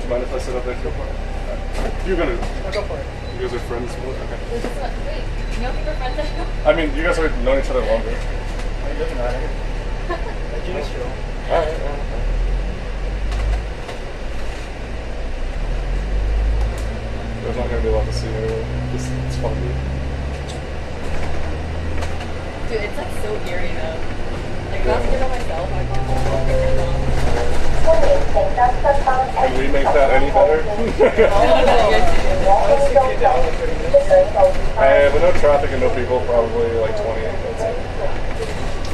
mind if I sit up there? Go for it. You're gonna. I'll go for it. You guys are friends? Okay. Wait, you know people are friends now? I mean, you guys have known each other longer. It doesn't matter. Gina's chill. Alright. There's not gonna be a lot to see here. It's fun. Dude, it's like so eerie though. Like, if I was to do it myself, I'd go Can we make that any better? With no traffic and no people, probably like 20. That's it.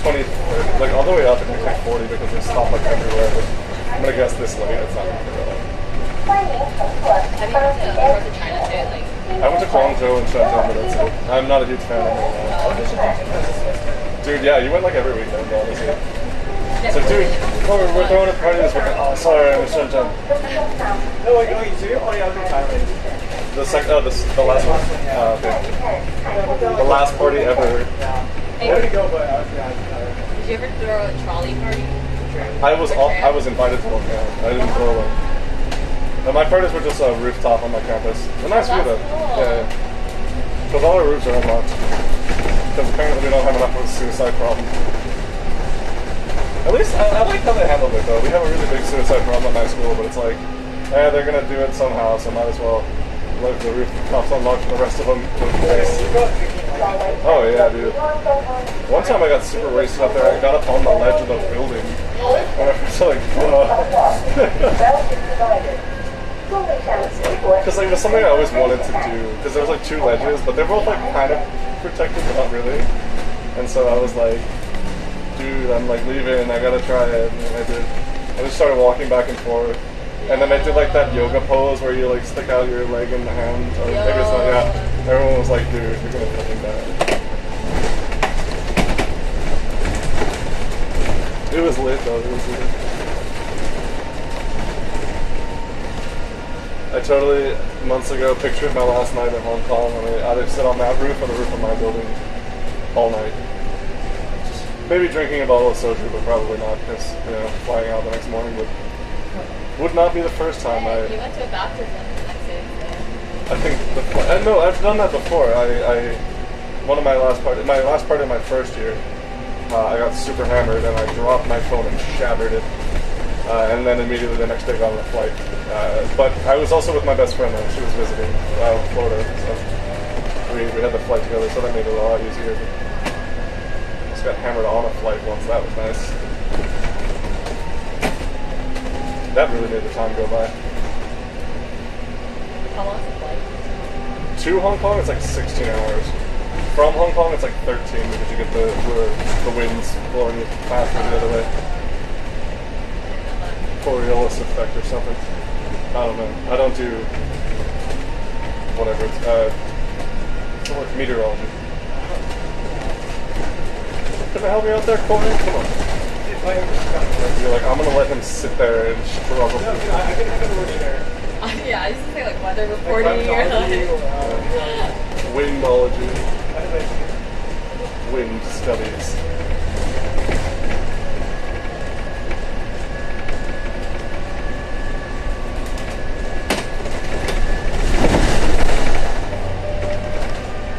20, 30. Like all the way up, it takes like 40 because they stop like everywhere. But I'm gonna guess this late, it's not gonna be that. Have you been to China too? Like, I went to Guangzhou and Shenzhen, but that's it. I'm not a huge fan of it. Dude, yeah, you went like every weekend, honestly. So, dude, we're throwing a party this weekend. Oh, sorry, I'm in Shenzhen. No, wait, so you're only out in Thailand. The last one. Okay. The last party ever. hey, Where did you go, but I was did you ever throw a trolley party? I was invited to one, yeah. I didn't throw one. No, my parties were just a rooftop on my campus. A nice view though. Cool. Yeah. Because all our roofs are unlocked. Because apparently we don't have enough of a suicide problem. At least, I like how they handled it though. We have a really big suicide problem at my school, but it's like, they're gonna do it somehow, so might as well leave the rooftops unlocked and the rest of them. Oh yeah, dude. One time I got super racist up there. I got up on the ledge of the building. And I was like, because like, it was something I always wanted to do. Because there was like two ledges, but they're both like kind of protected, but not really. And so I was like, dude, I'm like leaving. I gotta try it. And I did. I just started walking back and forth. And then I did like that yoga pose where you like stick out your leg in the hand. Or maybe it's not, yeah. Everyone was like, dude, you're gonna fucking die. It was lit though. It was lit. I totally, months ago, pictured my last night in Hong Kong and I either sit on that roof or the roof of my building all night. Just maybe drinking a bottle of soju, but probably not because, you know, flying out the next morning would not be the first time You went to a doctor's the next day. I think, no, I've done that before. One of my last party of my first year, I got super hammered and I dropped my phone and shattered it. And then immediately the next day got on a flight. But I was also with my best friend and she was visiting Florida, so we had the flight together, so that made it a lot easier. But I just got hammered on a flight once, that was nice. That really made the time go by. How long is the flight? To Hong Kong, it's like 16 hours. From Hong Kong, it's like 13 because you get the winds blowing you faster the other way. Coriolis effect or something. I don't know. I don't do whatever. It's meteorology. Can I help you out there, Corey? Come on. You're like, I'm gonna let him sit there and struggle. I can work there. Yeah, I used to say like weather reporting or like Windology. Wind studies.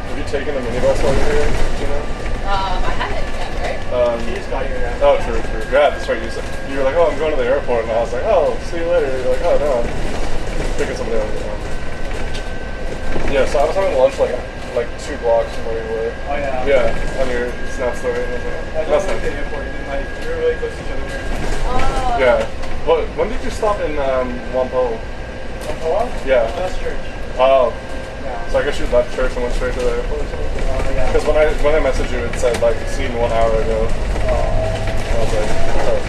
Have you taken a minibus while you're here? Do you know? I haven't yet, right? You just got your Oh, true. Yeah, that's right. You were like, oh, I'm going to the airport, and I was like, oh, see you later. You're like, oh, no, I'm picking somebody up. Yeah, so I was having lunch like 2 blocks from where you were. Oh yeah. Yeah, on your Snap story. I just went to the airport and then like we were really close to each other. Oh. Yeah. Well, when did you stop in Whampoa? Whampoa? Yeah. That's church. Oh. Yeah. So I guess you left church and went straight to the airport or something? Yeah. Because when I messaged you, it said like seen 1 hour ago. I was like, oh.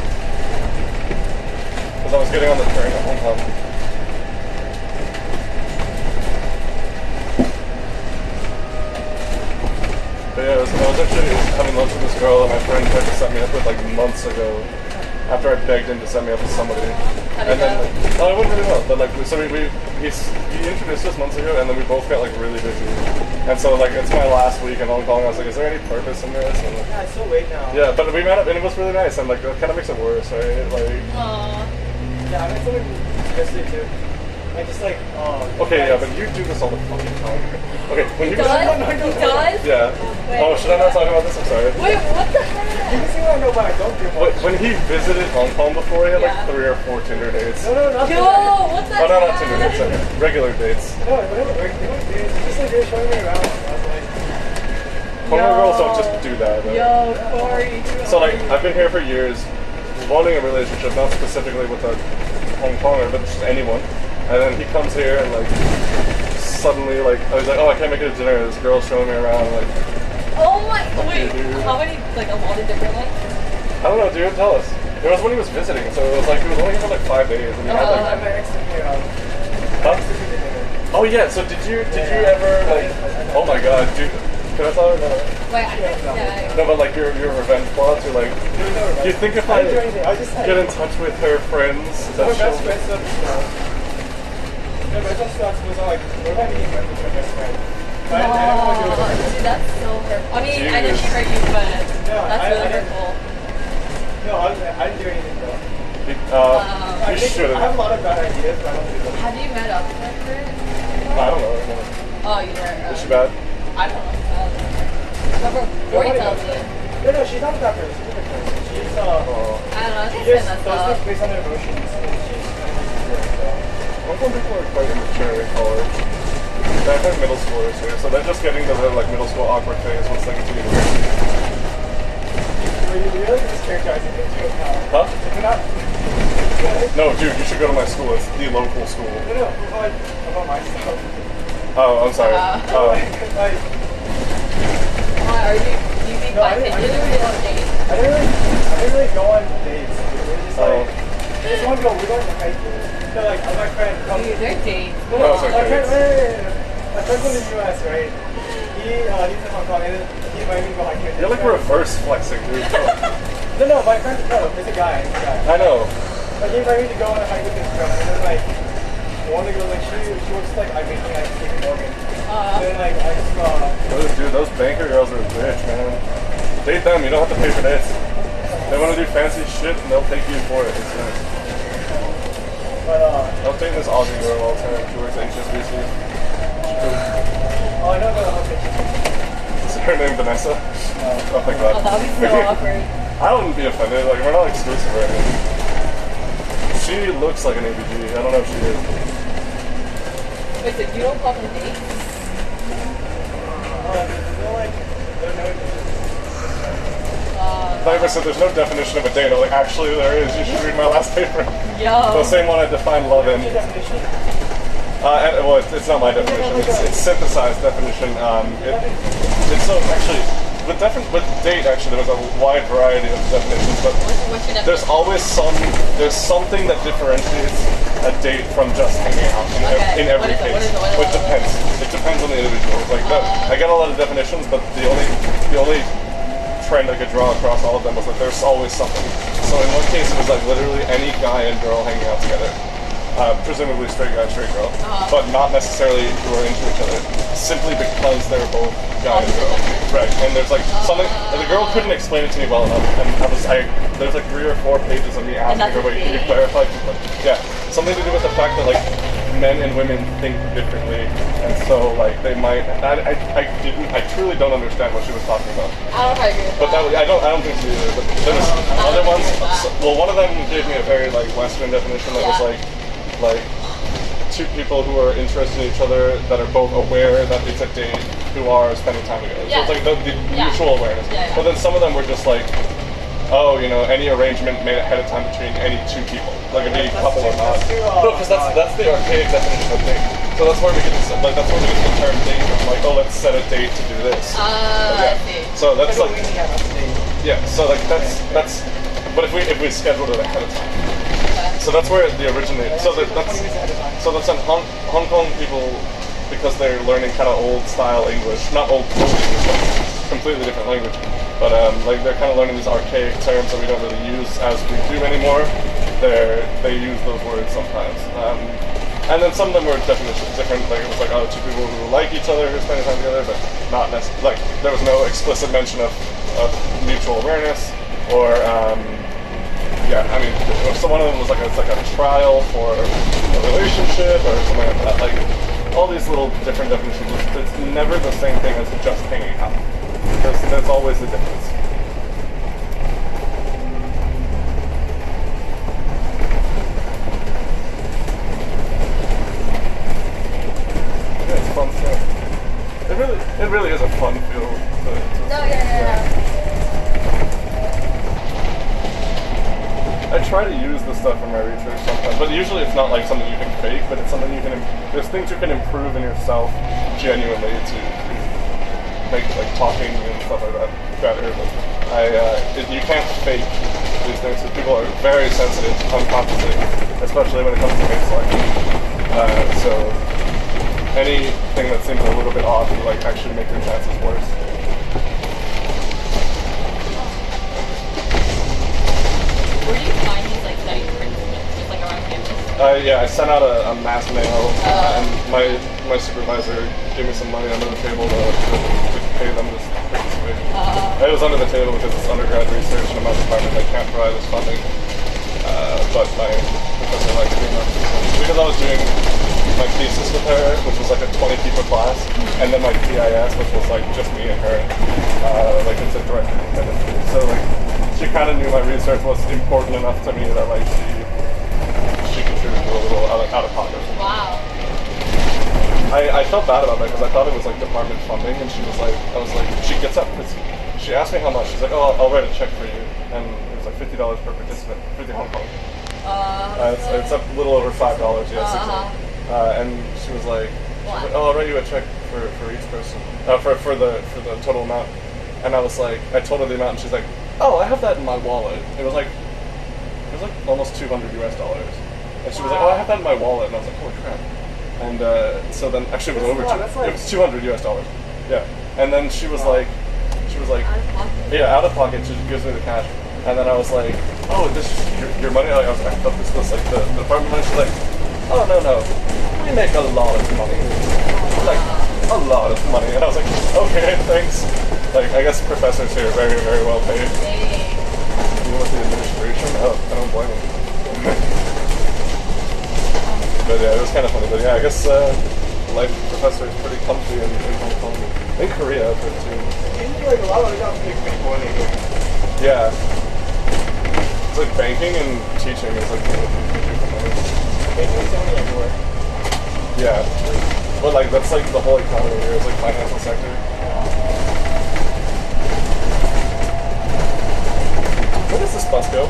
Because I was getting on the train at Hong Kong. But yeah, I was actually having lunch with this girl that my friend tried to set me up with like months ago. After I begged him to set me up with somebody. How'd it And then, go? like, oh, it went really well. But like, so he introduced us months ago, and then we both got like really busy. And so like, it's my last week in Hong Kong. I was like, is there any purpose in this? And, like, Yeah, it's so late now. yeah, but we met up, and it was really nice. And like, that kind of makes it worse, right? Like, Aww. Yeah, I met someone yesterday too. I just like, Okay, yeah, but you do this all the fucking time. Okay, when He you does? was... He does? Yeah. Wait, Oh, should I not talk about this? I'm sorry. Wait, what the you heck? can see what I know, but I don't give much. When he visited Hong Kong before, he had like Yeah. 3 or 4 Tinder dates. No, not Yo, what the Oh, no, not heck? Tinder dates, sorry. Regular dates. No, whatever. It's just like they're showing me around. I was like, Hong Kong Yo. girls don't just do that. Right? Yo, Corey. So like, I've been here for years, wanting a relationship, not specifically with a Hong Konger, but just anyone. And then he comes here and like, suddenly like, I was like, oh, I can't make it to dinner. This girl's showing me around. Like, Oh my, wait, dude. how many, like a lot of different ones? I don't know, dude. Tell us. It was when he was visiting, so it was like he was only here for like 5 days, and he had like. I'm next to me. Huh? Oh yeah. So did you ever like? Oh my god, dude. Can I tell her? Wait, yeah. No, but like your revenge plots are like. Do you think if I get in touch with her friends, that My best she'll? friend stuff. My best friend stuff was like, what if I meet my best friend? I don't want to do it with her. Dude, that's so hurtful. I mean, I know Jeez. she hurt you, but No, that's I really didn't. hurtful. No, I didn't do anything though. You should I have have. a lot of bad ideas, but I don't do them. Have you met up with her? I don't know. Oh, you were. Is she bad? I don't know. Remember, Corey tells me. No, she's not that person. She's a good person. She's I don't know. she She just messed does up. things based on her emotions. And she's kind of insecure, so. Hong Kong people are quite immature in college. I've had middle schoolers here, so they're just getting the like middle school awkward phase once they get to university. Were you really just characterizing things right now? Huh? If you're not. No, dude, you should go to my school. It's the local school. No, like about myself. Oh, I'm sorry. Like, Why are you? Do you think No, my I didn't- opinion is really on dates? I didn't really go on dates. We were just Oh. like, we just want to go. We went to hiking. So like, my friend comes. Dude, they're dates. Oh, sorry. My friend, my friend from the U.S., right? He's in Hong Kong, and he invited me to go hiking. with You're his like friend. reverse flexing, dude. No, my friend, no, it's a guy. I know. Like, he invited me to go on a hike with his friend, and then like, one of the girls, like, she works like, I make like Stephen Morgan. And then like, I just, Those banker girls are rich, man. Date them. You don't have to pay for this. They want to do fancy shit, and they'll take you for it. It's nice. but I was dating this Aussie girl all the time. She works at HTC. oh, I don't know how to. Is her name Vanessa? Oh my god. Oh, that would be so awkward. I wouldn't be offended. Like, we're not exclusive or anything. She looks like an ABG. I don't know if she is. Wait, so you don't go on dates? There's no I never said there's no definition of a date. I was like, actually, there is. You should read my last paper. Yo. The same one I defined love in. definition. Well, it's not my definition. It's synthesized definition. It's so actually with date. Actually, there was a wide variety of definitions, but What's your there's always there's something that differentiates a date from just hanging out in every What case. is it? It depends. It depends on the individual. Like I get a lot of definitions, but the only trend I could draw across all of them was that there's always something. So in one case, it was like literally any guy and girl hanging out together. Presumably straight guy, straight girl, but not necessarily who are into each other, simply because they're both guy and girl. Right, and there's like something, and the girl couldn't explain it to me well enough, and there's like 3 or 4 pages of me asking her, wait, can you clarify? Yeah, something to do with the fact that like men and women think differently, and so like they might, I truly don't understand what she was talking about. I don't know if I agree with But that. I don't think so either. But there was other ones. Well, one of them gave me a very like Western definition that was like 2 people who are interested in each other that are both aware that it's a date who are spending time together. So it's like the mutual awareness. Yeah. But then some of them were just like, oh, you know, any arrangement made ahead of time between any 2 people, like it be a couple or not. No, because that's the archaic definition of date. So that's where we get this, like that's where we get the term date from. Like, oh, let's set a date to do this. I see. So that's like. we have a date. Yeah, so like that's but if we scheduled it ahead of time. So that's where the originated. So that's on Hong Kong people, because they're learning kind of old style English, not old English, but completely different language. But like they're kind of learning these archaic terms that we don't really use as we do anymore. They use those words sometimes. And then some of them were definitions different. Like it was like, oh, 2 people who like each other who are spending time together, but not necessarily. Like there was no explicit mention of mutual awareness or yeah, I mean, if one of them was like it's like a trial for a relationship or something like that, like all these little different definitions, it's never the same thing as just hanging out. There's always a difference. Yeah, it's fun stuff. It really is a fun field. I try to use the stuff in my research sometimes, but usually it's not like something you can fake, but it's something you can, there's things you can improve in yourself genuinely to make like talking and stuff like that better. But you can't fake these things because people are very sensitive unconsciously, especially when it comes to mate selection. So anything that seems a little bit off will like actually make your chances worse. Where do you find these like study participants? Just like around campus? Yeah, I sent out a mass mail, and my supervisor gave me some money under the table to pay them to participate. It was under the table because it's undergrad research and my department that can't provide this funding. But my professor liked doing that because I was doing my thesis with her, which was like a 20-people class, and then my PIS, which was like just me and her. Like it's a direct independent. So like. She kind of knew my research was important enough to me that like she contributed a little out of pocket. Wow. I felt bad about that because I thought it was like department funding, and she was like, she gets up, she asked me how much. She's like, oh, I'll write a check for you, and it was like $50 per participant, 50 Hong Kong. It's a little over $5, yeah, and she was like, oh, I'll write you a check for each person, for the total amount, and I was like, I told her the amount, and she's like, oh, I have that in my wallet. It was like almost $200 US. And she was like, oh, I have that in my wallet. And I was like, holy crap. And so then, actually it was over it was $200 US. Yeah. And then she was like, yeah, out of pocket. She gives me the cash. And then I was like, oh, this is your money? Like, I thought this was like the department money. She's like, oh, no. We make a lot of money. Like, a lot of money. And I was like, okay, thanks. Like, I guess professors here are very, very well paid. Even with the administration, I don't blame them. But yeah, it was kind of funny. But yeah, I guess life professor is pretty comfy in Hong Kong. In Korea, but too. Like, a lot of jobs make money. Yeah. It's like banking and teaching is like what you do for money. Banking's only everywhere. Yeah. But like, that's like the whole economy here is like financial sector. Where does this bus go?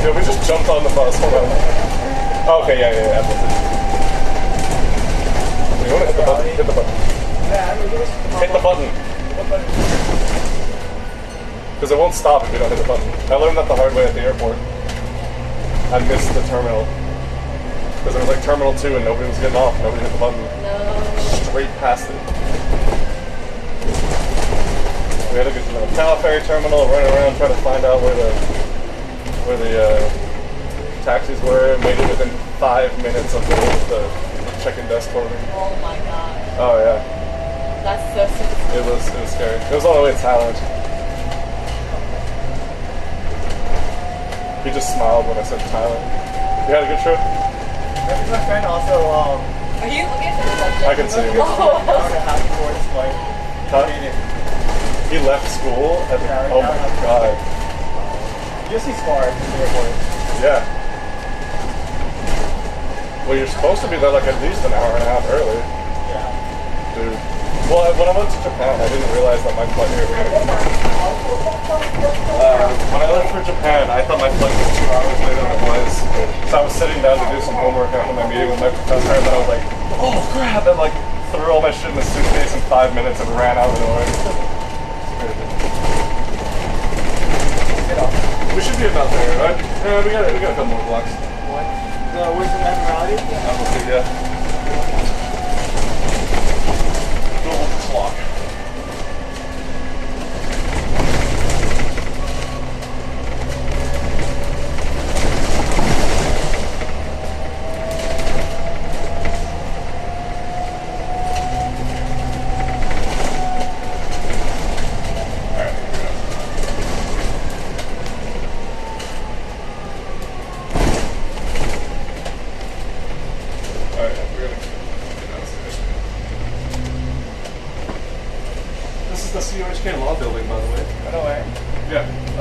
Yeah, we just jumped on the bus. Hold on. Oh, okay, yeah. You want to hit the button? Hit the button. Hit the button. What button? Because it won't stop if you don't hit the button. I learned that the hard way at the airport. I missed the terminal. Because it was like Terminal 2 and nobody was getting off. Nobody hit the button. No. Straight past it. We had to get to the Macau ferry terminal, run around, try to find out where the taxis were. Made it within 5 minutes of the check-in desk for me. Oh my god. Oh yeah. That's so stupid. It was scary. It was on the way to Thailand. He just smiled when I said Thailand. You had a good trip? My friend also, Are you looking at that? I can see him. Huh? He left school at the, oh my god. You see Scar at the airport. Yeah. Well, you're supposed to be there like at least an hour and a half early. Yeah. Dude. Well, when I went to Japan, I didn't realize that my flight here was going to when I left for Japan, I thought my flight was 2 hours later than it was. So I was sitting down to do some homework after my meeting with my professor, and then I was like, oh crap, and like threw all my shit in the suitcase in 5 minutes and ran out of the way. We should be about there, right? Yeah, we got a couple more blocks. What? Where's the Admiralty? Admiralty, yeah. Global clock.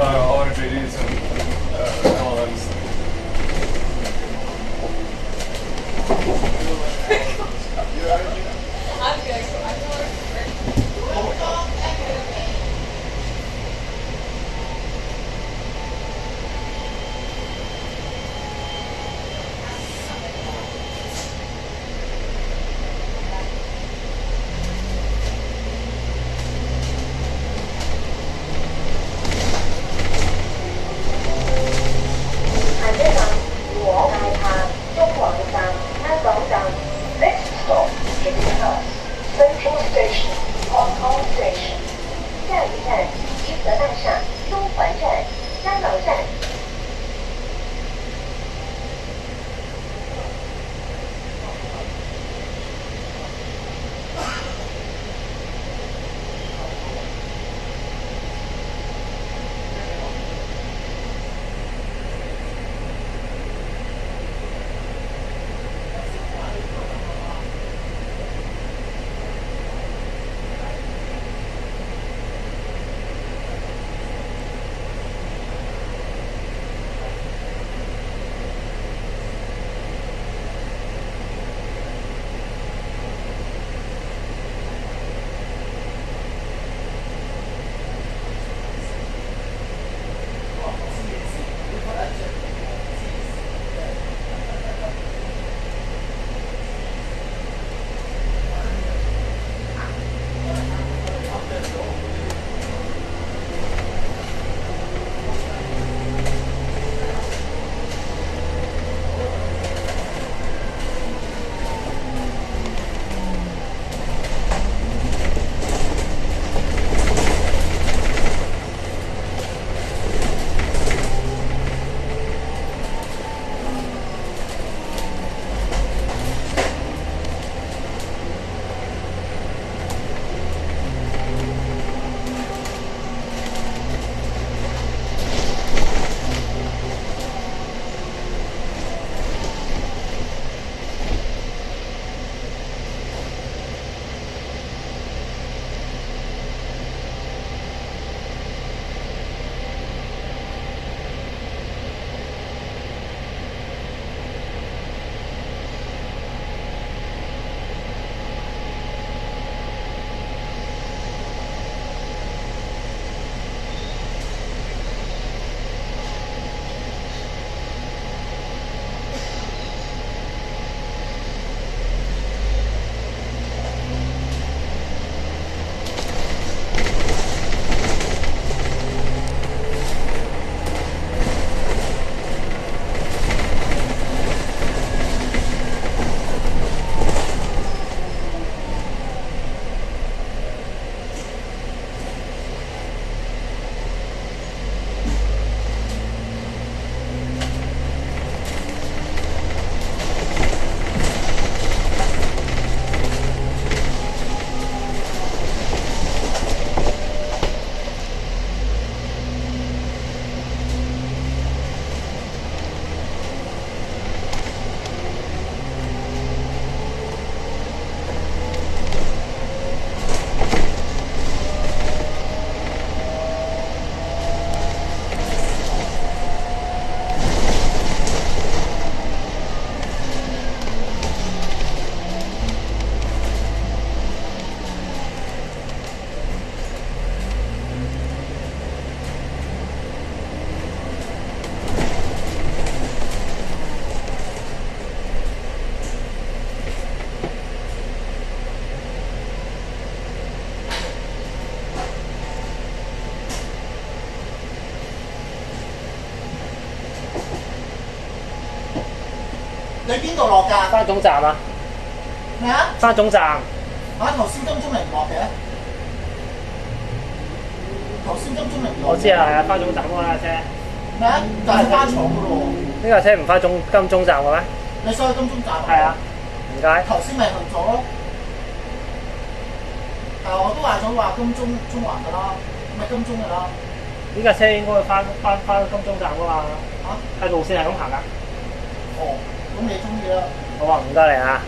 all our JDs and LLMs. I'm good. I'm Next stop, Central Station, Hong Kong Station. 下一站，吉泽大厦中环站、三毛站。你邊度落㗎？返總站啊！咩啊？返總站。頭先金鐘嚟唔落嘅？頭先金鐘嚟唔落。我知啊，係啊，返總站嗰架車。咩啊？就係返廠㗎咯喎。呢架車唔返金鐘站嘅咩？你想去金鐘站啊？係啊。唔該。頭先咪去咗咯。但係我都話咗話金鐘中環㗎啦，咪金鐘㗎啦。呢架車應該返金鐘站㗎嘛？嚇？係路線係咁行㗎。哦，咁你中意啦。好啊，唔該你啊。